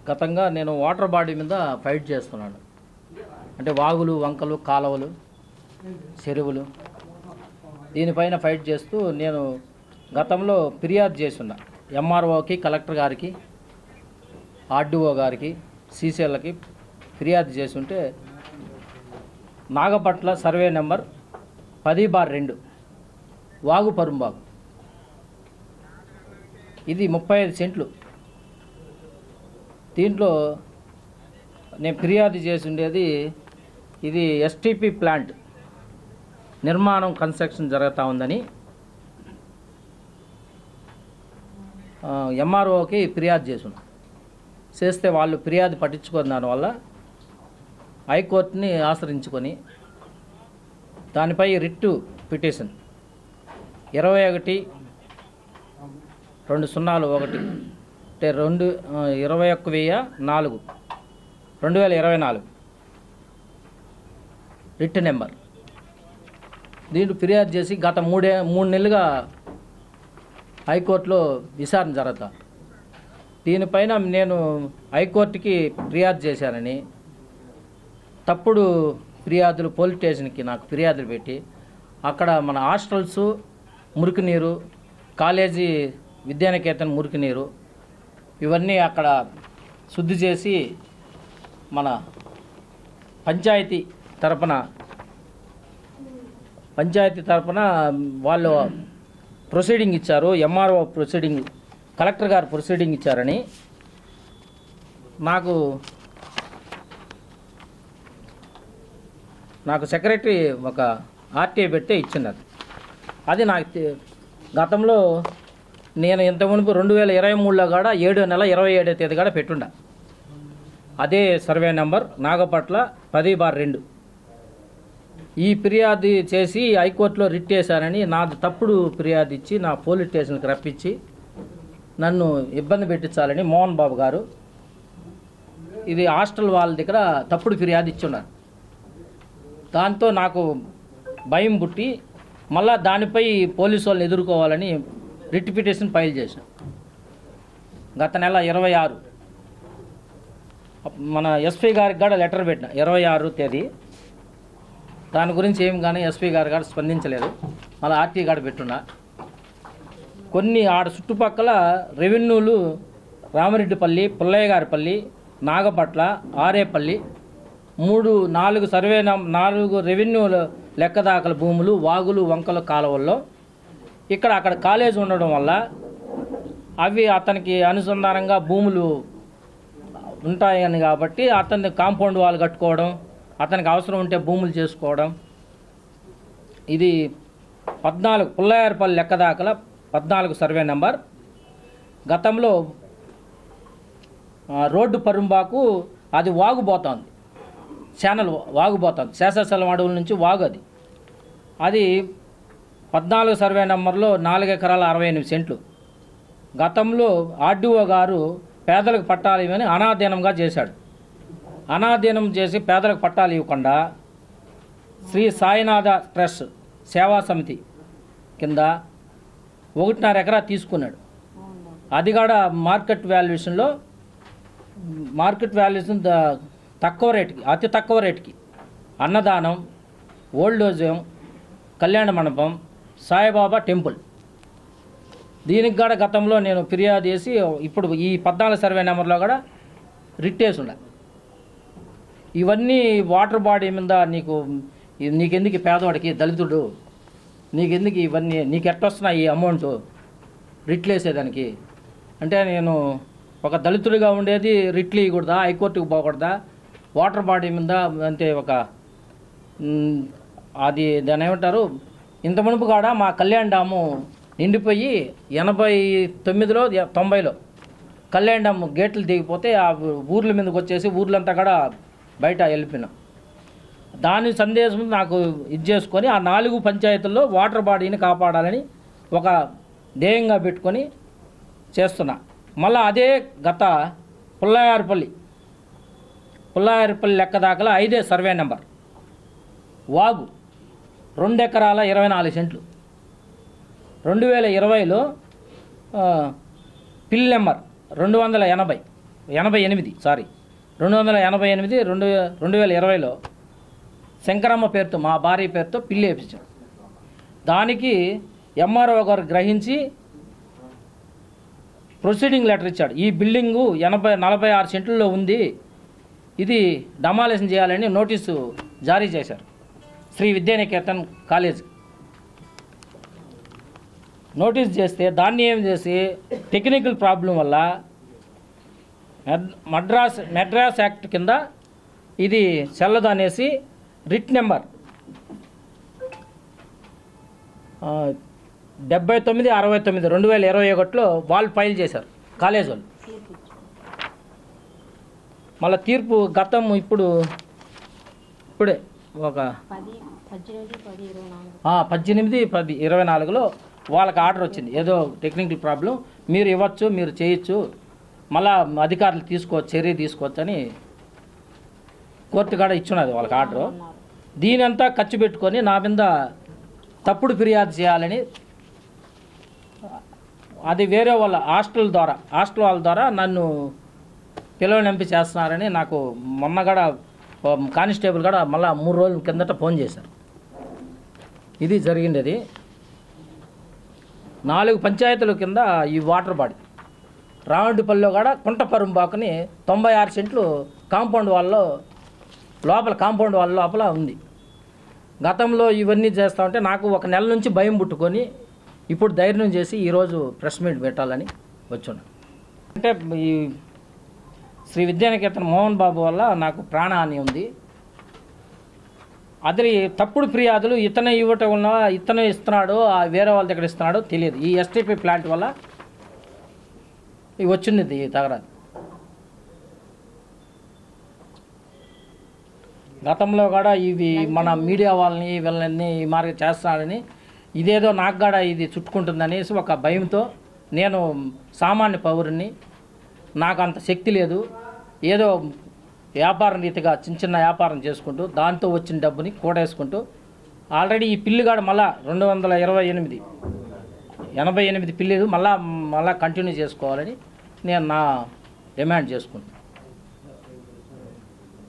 గతంగా నేను water body మీద fight చేస్తున్నాను. అంటే వాగులు, వంకలు, కాలువలు, చెరువులు దీనిపైన ఫైట్ చేస్తూ నేను గతంలో ఫిర్యాదు చేస్తున్నా. ఎంఆర్ఓకి, కలెక్టర్ గారికి, ఆర్డీఓ గారికి, సీసీఎల్కి ఫిర్యాదు చేస్తుంటే నాగపట్ల సర్వే నెంబర్ 10/2 వాగు పరుంబాగు, ఇది 35 సెంట్లు. దీంట్లో నేను ఫిర్యాదు చేసి ఉండేది, ఇది ఎస్టీపీ ప్లాంట్ నిర్మాణం కన్స్ట్రక్షన్ జరుగుతూ ఉందని ఎంఆర్ఓకి ఫిర్యాదు చేస్తే వాళ్ళు ఫిర్యాదు పట్టించుకున్న దానివల్ల హైకోర్టుని ఆశ్రయించుకొని దానిపై రిట్టు పిటిషన్ 21/201 అంటే 21/4/2024 రిట్ నెంబర్. దీంట్లో ఫిర్యాదు చేసి గత 3 నెలలుగా హైకోర్టులో విచారణ జరుగుతా. దీనిపైన నేను హైకోర్టుకి ఫిర్యాదు చేశానని తప్పుడు ఫిర్యాదులు పోలీస్ స్టేషన్కి నాకు ఫిర్యాదులు పెట్టి అక్కడ మన హాస్టల్స్ మురికి నీరు, కాలేజీ విద్యానికేతన్ మురికి నీరు ఇవన్నీ అక్కడ శుద్ధి చేసి మన పంచాయతీ తరపున వాళ్ళు ప్రొసీడింగ్ ఇచ్చారు. ఎంఆర్ఓ ప్రొసీడింగ్, కలెక్టర్ గారు ప్రొసీడింగ్ ఇచ్చారని నాకు సెక్రటరీ ఒక ఆర్టీఐ పెడితే ఇచ్చినది. అది నాకు గతంలో నేను ఇంతకుమునుపు 2023లో కూడా 7 నెల 27వ తేదీ కూడా పెట్టుండ. అదే సర్వే నెంబర్ నాగపట్ల 10/2 ఈ ఫిర్యాదు చేసి హైకోర్టులో రిట్ చేశానని నాకు తప్పుడు ఫిర్యాదు ఇచ్చి నా పోలీస్ స్టేషన్కి రప్పించి నన్ను ఇబ్బంది పెట్టించాలని మోహన్ బాబు గారు ఇది హాస్టల్ వాళ్ళ దగ్గర తప్పుడు ఫిర్యాదు ఇచ్చున్నారు. దాంతో నాకు భయం పుట్టి మళ్ళా దానిపై పోలీసు వాళ్ళని ఎదుర్కోవాలని రిట్ పిటిషన్ ఫైల్ చేశాను. గత నెల 26 మన ఎస్పీ గారికి కూడా లెటర్ పెట్టిన 26వ తేదీ. దాని గురించి ఏం కానీ ఎస్పీ గారు కూడా స్పందించలేదు. మళ్ళీ ఆర్టీ గారు పెట్టున్నా. కొన్ని ఆడ చుట్టుపక్కల రెవెన్యూలు రామిరెడ్డిపల్లి, పుల్లయ్య గారిపల్లి, నాగపట్ల, ఆరేపల్లి 4 సర్వే 4 రెవెన్యూల లెక్కదాకల భూములు, వాగులు, వంకల కాలువల్లో అక్కడ కాలేజ్ ఉండడం వల్ల అవి అతనికి అనుసంధానంగా భూములు ఉంటాయని కాబట్టి అతన్ని కాంపౌండ్ వాళ్ళు కట్టుకోవడం, అతనికి అవసరం ఉంటే భూములు చేసుకోవడం. ఇది 14 పుల్లయ్యపల్లి లెక్కదాకల 14 సర్వే నెంబర్. గతంలో రోడ్డు పరుంబాకు అది వాగుపోతుంది, ఛానల్ వాగుపోతుంది, శేషాచలం అడవుల నుంచి వాగు అది 14 సర్వే నెంబర్లో 4 ఎకరాల 68 సెంట్లు. గతంలో ఆర్డీఓ గారు పేదలకు పట్టాలు ఇవ్వని అనాధీనంగా చేశాడు. అనాధీనం చేసి పేదలకు పట్టాలు ఇవ్వకుండా శ్రీ సాయినాథ ట్రస్ట్ సేవా సమితి కింద 1.5 ఎకరా తీసుకున్నాడు. అది కూడా మార్కెట్ వాల్యుయేషన్ తక్కువ రేటుకి, అతి తక్కువ రేటుకి అన్నదానం, ఓల్డ్ ఏజ్ హోమ్, కళ్యాణ మండపం, సాయిబాబా టెంపుల్ దీనికి కూడా గతంలో నేను ఫిర్యాదు చేసి ఇప్పుడు ఈ 14 సర్వే నెంబర్లో కూడా రిట్ వేసి ఉండాలి. ఇవన్నీ వాటర్ బాడీ మీద నీకెందుకు పేదవాడికి, దళితుడు నీకెందుకు ఇవన్నీ, నీకు ఎట్టొస్తున్నాయి ఈ అమౌంట్ రిట్లు వేసేదానికి అంటే నేను ఒక దళితుడిగా ఉండేది రిట్లు ఇవ్వకూడదా, హైకోర్టుకు పోకూడదా? వాటర్ బాడీ మీద అంటే అది దాని ఏమంటారు, ఇంత మునుపు కాడ మా కళ్యాణ్ డాము నిండిపోయి 89లో 90లో కళ్యాణ్ డాము గేట్లు దిగిపోతే ఆ ఊర్ల మీదకి వచ్చేసి ఊర్లంతా కూడా బయట వెళ్ళిపోయినాం. దాని సందేశం నాకు చేసుకొని ఆ 4 పంచాయతీల్లో వాటర్ బాడీని కాపాడాలని ఒక ధ్యేయంగా పెట్టుకొని చేస్తున్నా. మళ్ళీ అదే గత పుల్లయ్యపల్లి లెక్క దాకలా 5 సర్వే నెంబర్ వాగు 2 ఎకరాల 24 సెంట్లు. 2020లో పిల్ నెంబర్ 280 288 2020లో శంకరమ్మ పేరుతో మా భార్య పేరుతో పిల్లి వేయించాం. దానికి ఎంఆర్ఓ గారు గ్రహించి ప్రొసీడింగ్ లెటర్ ఇచ్చాడు. ఈ బిల్డింగు 46 సెంట్లలో ఉంది, ఇది డమాలేషన్ చేయాలని నోటీసు జారీ చేశారు శ్రీ విద్యానికేతన్ కాలేజ్. నోటీస్ చేస్తే దాన్ని ఏం చేసి టెక్నికల్ ప్రాబ్లం వల్ల మెడ్రాస్ యాక్ట్ కింద ఇది చెల్లదు అనేసి రిట్ నెంబర్ 7969 2021లో వాళ్ళు ఫైల్ చేశారు కాలేజ్ వాళ్ళు. మళ్ళీ తీర్పు ఇప్పుడే ఒక 18/10/24లో వాళ్ళకి ఆర్డర్ వచ్చింది. ఏదో టెక్నికల్ ప్రాబ్లం, మీరు ఇవ్వచ్చు, మీరు చేయొచ్చు, మళ్ళా అధికారులు చర్య తీసుకోవచ్చు అని కోర్టు కాడ ఇచ్చున్నది వాళ్ళకి ఆర్డరు. దీనంతా ఖర్చు పెట్టుకొని నా మీద తప్పుడు ఫిర్యాదు చేయాలని, అది వేరే వాళ్ళ హాస్టల్ వాళ్ళ ద్వారా నన్ను పిలవనింపి చేస్తున్నారని నాకు మొన్న కూడా కానిస్టేబుల్ కూడా మళ్ళీ 3 రోజుల కిందట ఫోన్ చేశారు. ఇది జరిగింది. అది 4 పంచాయతీల కింద ఈ వాటర్ బాడీ రావుండిపల్లిలో కూడా కుంటపరుంబాకుని 96 సెంట్లు కాంపౌండ్ వాళ్ళలో లోపల ఉంది. గతంలో ఇవన్నీ చేస్తూ ఉంటే నాకు ఒక నెల నుంచి భయం పుట్టుకొని ఇప్పుడు ధైర్యం చేసి ఈరోజు ప్రెస్ మీట్ పెట్టాలని వచ్చున్నాను. అంటే ఈ శ్రీ విద్యానికేతన్ మోహన్ బాబు వల్ల నాకు ప్రాణహాని ఉంది. అది తప్పుడు ఫిర్యాదులు ఇతనే ఇవ్వటం వల్ల ఇతనే ఇస్తున్నాడు, వేరే వాళ్ళ దగ్గర ఇస్తున్నాడో తెలియదు. ఈ ఎస్టీపీ ప్లాంట్ వల్ల ఇవి వచ్చింది ఈ తగరాదు. గతంలో కూడా ఇవి మన మీడియా వాళ్ళని వీళ్ళని ఈ మార్గం చేస్తున్నాడని, ఇదేదో నాకు కూడా ఇది చుట్టుకుంటుందనేసి ఒక భయంతో, నేను సామాన్య పౌరుని, నాకు అంత శక్తి లేదు, ఏదో వ్యాపారం రీతిగా చిన్న వ్యాపారం చేసుకుంటూ దాంతో వచ్చిన డబ్బుని కూడేసుకుంటూ ఆల్రెడీ ఈ పిల్లిగాడు మళ్ళా 288 పిల్లి మళ్ళా కంటిన్యూ చేసుకోవాలని నేను నా డిమాండ్ చేసుకుంటాను.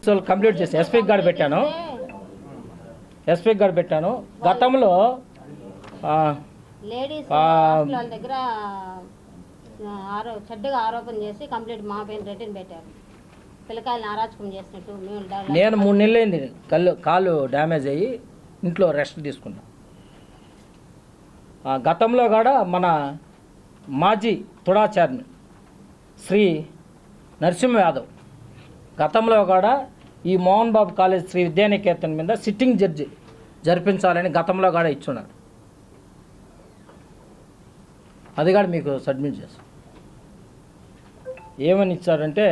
సో కంప్లీట్ చేసి ఎస్పీ గారు పెట్టాను. గతంలో చెడ్డగా ఆరోపణ చేసి కంప్లీట్ మా పైన రిటర్న్ పెట్టారు. పిల్లకాయలను అరాచకం చేసినట్టు నేను 3 నెలలు అయింది కాలు డ్యామేజ్ అయ్యి ఇంట్లో రెస్ట్ తీసుకున్నాను. గతంలో కూడా మన మాజీ తుడాచార్ని శ్రీ నరసింహ యాదవ్ గతంలో కూడా ఈ మోహన్ బాబు కాలేజ్ శ్రీ విద్యానికేతన్ మీద సిట్టింగ్ జడ్జి జరిపించాలని గతంలో కూడా ఇచ్చున్నాడు. అది కూడా మీకు సబ్మిట్ చేస్తాను. ఏమని ఇచ్చారంటే,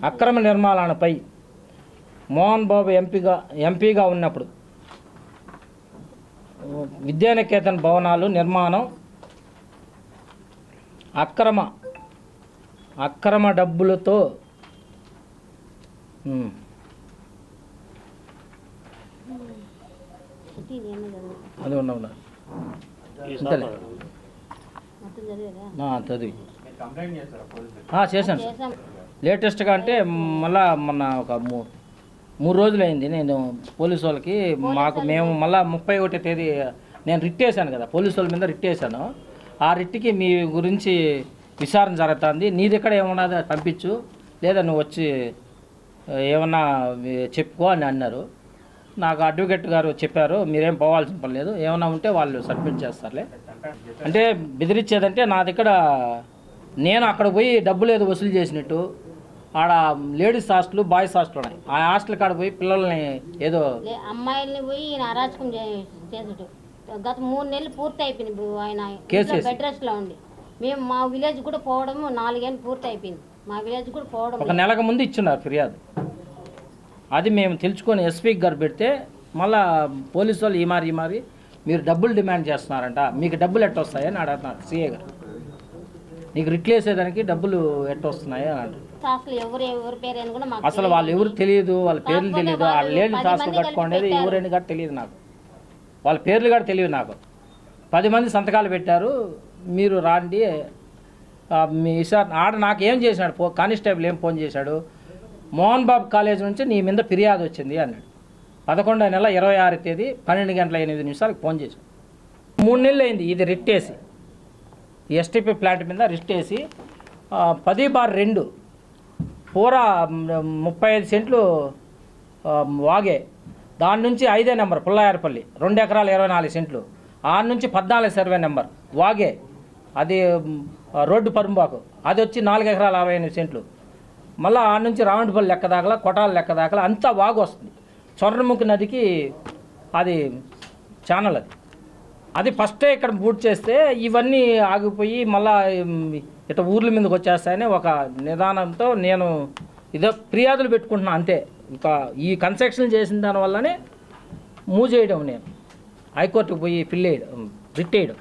అక్రమ నిర్మాణాలపై మోహన్ బాబు ఎంపీగా ఉన్నప్పుడు విద్యానికేతన్ భవనాలు నిర్మాణం అక్రమ డబ్బులతో అది ఉన్నా చదివి చేశాను. లేటెస్ట్గా అంటే మళ్ళా మొన్న ఒక 3 రోజులు అయింది. నేను పోలీసు వాళ్ళకి మేము మళ్ళీ 31వ తేదీ నేను రిట్ వేసాను కదా, పోలీసు వాళ్ళ మీద రిట్ వేసాను. ఆ రిట్కి మీ గురించి విచారణ జరుగుతుంది, నీ దగ్గర ఏమన్నా పంపించు, లేదా నువ్వు వచ్చి ఏమన్నా చెప్పుకో అని అన్నారు. నాకు అడ్వకేట్ గారు చెప్పారు, మీరేం పోవాల్సిన పని లేదు, ఏమన్నా ఉంటే వాళ్ళు సబ్మిట్ చేస్తారులే. అంటే బెదిరించేదంటే నా దగ్గర నేను అక్కడ పోయి డబ్బులు ఏదో వసూలు చేసినట్టు, ఆడ లేడీస్ హాస్టల్ బాయ్స్ హాస్టల్ ఉన్నాయి, ఆ హాస్టల్ కాడ పోయి పిల్లల్ని ఏదో అమ్మాయిల్ని పోయి అరాచకం చేసేటు గత 3 నెలలు పూర్తి అయిపోయింది. ఆయన బెడ్ రెస్ట్లో ఉండి మేము మా విలేజ్ కూడా పోవడం 4 ఏళ్ళు పూర్తి అయిపోయింది. మా విలేజ్ కూడా పోవడం ఒక నెలకు ముందు ఇచ్చున్నారు ఫిర్యాదు. అది మేము తెలుసుకొని ఎస్పీ గారు పెడితే మళ్ళా పోలీసు వాళ్ళు ఈ మారి మీరు డబ్బులు డిమాండ్ చేస్తున్నారంట, మీకు డబ్బులు ఎట్ట వస్తాయని అడుగుతున్నారు సిఏ గారు. నీకు రిట్లు వేసేదానికి డబ్బులు ఎట్ట వస్తున్నాయి అని అంటారు. అసలు వాళ్ళు ఎవరు తెలియదు, వాళ్ళ పేర్లు తెలియదు, ఆ లేడీ హాస్టల్ కట్టుకోండి ఎవరైనా కూడా తెలియదు నాకు, వాళ్ళ పేర్లు కూడా తెలియదు నాకు. 10 మంది సంతకాలు పెట్టారు, మీరు రాండి, మీ సార్ ఆడ నాకేం చేసినాడు కానిస్టేబుల్ ఏం ఫోన్ చేశాడు, మోహన్ బాబు కాలేజ్ నుంచి నీ మీద ఫిర్యాదు వచ్చింది అన్నాడు. 11వ నెల 26వ తేదీ 12:08 ఫోన్ చేశాడు. 3 నెలలు అయింది ఇది రిట్టేసి, ఎస్టీపీ ప్లాంట్ మీద రిట్టేసి 10/2 పూరా 35 సెంట్లు వాగే, దాని నుంచి 5వ నెంబర్ పుల్లాయరపల్లి 2 ఎకరాలు 24 సెంట్లు, ఆడ నుంచి 14 సర్వే నెంబర్ వాగే, అది రోడ్డు పరుంబాకు, అది వచ్చి 4 ఎకరాలు 68 సెంట్లు, మళ్ళీ ఆడ నుంచి రావండిపల్లి లెక్క దాకలా, కొటాల లెక్క దాకలా అంతా వాగు వస్తుంది. స్వర్ణముఖి నదికి అది ఛానల్, అది ఫస్టే ఇక్కడ బూట్ చేస్తే ఇవన్నీ ఆగిపోయి మళ్ళా ఇట్లా ఊర్ల మీదకి వచ్చేస్తాయని ఒక నిదానంతో నేను ఇదో ఫిర్యాదులు పెట్టుకుంటున్నా అంతే. ఇంకా ఈ కన్స్ట్రక్షన్ చేసిన దానివల్లనే మూవ్ చేయడం, నేను హైకోర్టుకు పోయి రిట్ వేయడం.